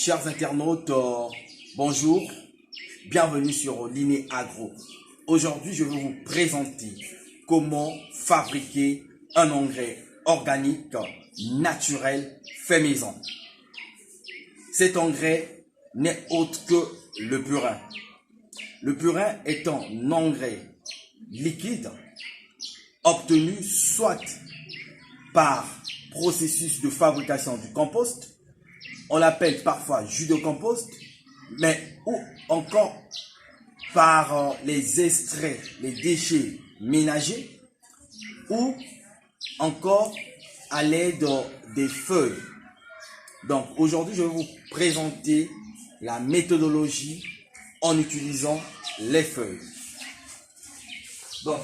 Chers internautes, bonjour, bienvenue sur Liné Agro. Aujourd'hui, je vais vous présenter comment fabriquer un engrais organique naturel fait maison. Cet engrais n'est autre que le purin. Le purin est un engrais liquide obtenu soit par processus de fabrication du compost, on l'appelle parfois jus de compost, mais ou encore par les extraits, les déchets ménagers, ou encore à l'aide des feuilles. Donc aujourd'hui, je vais vous présenter la méthodologie en utilisant les feuilles. Donc,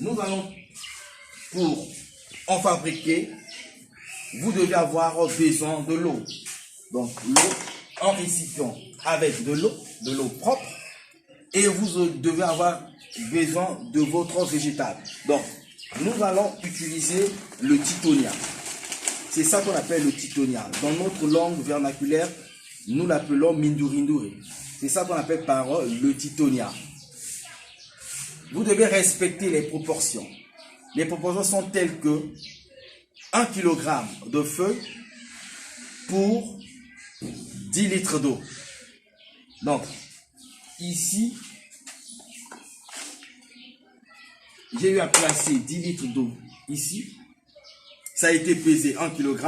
nous allons, pour en fabriquer, vous devez avoir besoin de l'eau. Donc, l'eau en récipient avec de l'eau propre. Et vous devez avoir besoin de votre végétal. Donc, nous allons utiliser le titonia. C'est ça qu'on appelle le titonia. Dans notre langue vernaculaire, nous l'appelons mindurinduri. C'est ça qu'on appelle par le titonia. Vous devez respecter les proportions. Les proportions sont telles que 1 kg de feuilles pour 10 litres d'eau. Donc, ici, j'ai eu à placer 10 litres d'eau ici. Ça a été pesé 1 kg.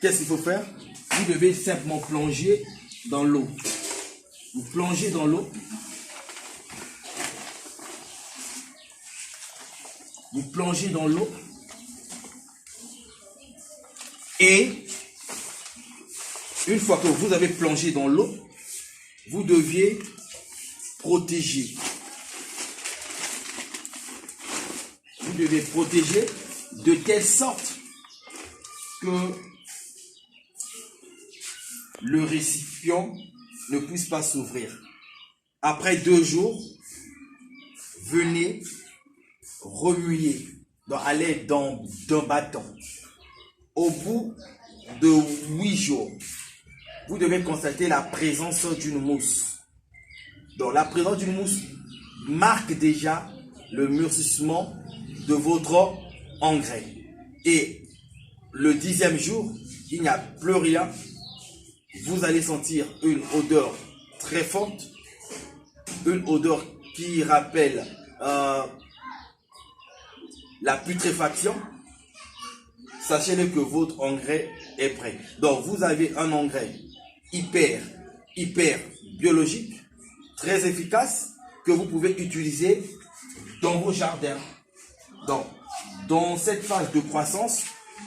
Qu'est-ce qu'il faut faire? Vous devez simplement plonger dans l'eau. Vous plongez dans l'eau. Vous plongez dans l'eau. Et une fois que vous avez plongé dans l'eau, vous deviez protéger. Vous devez protéger de telle sorte que le récipient ne puisse pas s'ouvrir. Après 2 jours, venez remuer à l'aide d'un bâton. Au bout de 8 jours, vous devez constater la présence d'une mousse. Donc la présence d'une mousse marque déjà le mûrissement de votre engrais. Et le 10e jour, il n'y a plus rien. Vous allez sentir une odeur très forte, une odeur qui rappelle la putréfaction. Sachez-le que votre engrais est prêt. Donc vous avez un engrais hyper biologique, très efficace, que vous pouvez utiliser dans vos jardins. Donc, dans cette phase de croissance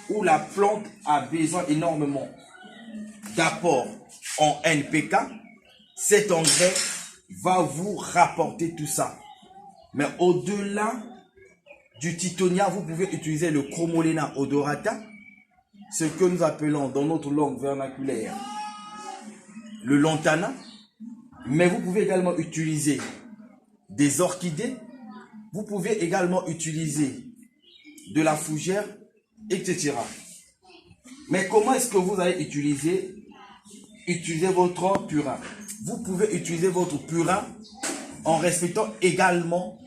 où la plante a besoin énormément d'apport en NPK, cet engrais va vous rapporter tout ça. Mais au-delà du titonia, vous pouvez utiliser le Chromolena odorata, ce que nous appelons dans notre langue vernaculaire le lantana. Mais vous pouvez également utiliser des orchidées. Vous pouvez également utiliser de la fougère, etc. Mais comment est-ce que vous allez utiliser votre purin? Vous pouvez utiliser votre purin en respectant également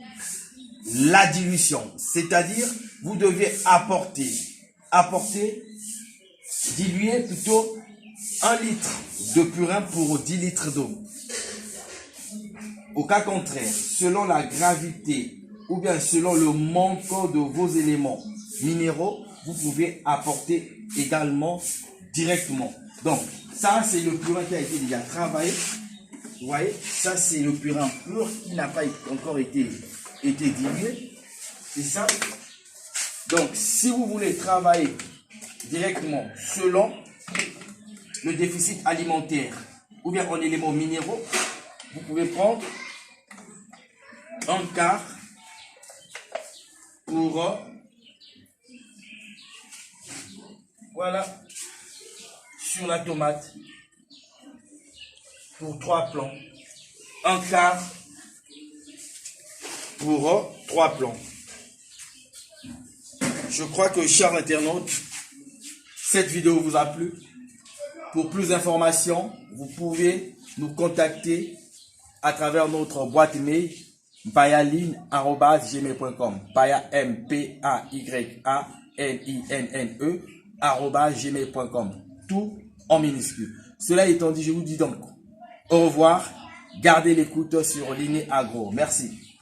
la dilution. C'est-à-dire, vous devez diluer plutôt 1 litre de purin pour 10 litres d'eau. Au cas contraire, selon la gravité ou bien selon le manque de vos éléments minéraux, vous pouvez apporter également directement. Donc, ça c'est le purin qui a été déjà travaillé. Vous voyez, ça c'est le purin pur qui n'a pas encore été dilué. C'est ça. Donc, si vous voulez travailler directement selon le déficit alimentaire ou bien en éléments minéraux, vous pouvez prendre un quart pour voilà, sur la tomate pour 3 plants, un quart pour 3 plants. Je crois que, chers internautes, cette vidéo vous a plu. Pour plus d'informations, vous pouvez nous contacter à travers notre boîte email payaline@gmail.com. Paya MPAYALINNE@gmail.com. Tout en minuscule. Cela étant dit, je vous dis donc au revoir. Gardez l'écoute sur Liné Agro. Merci.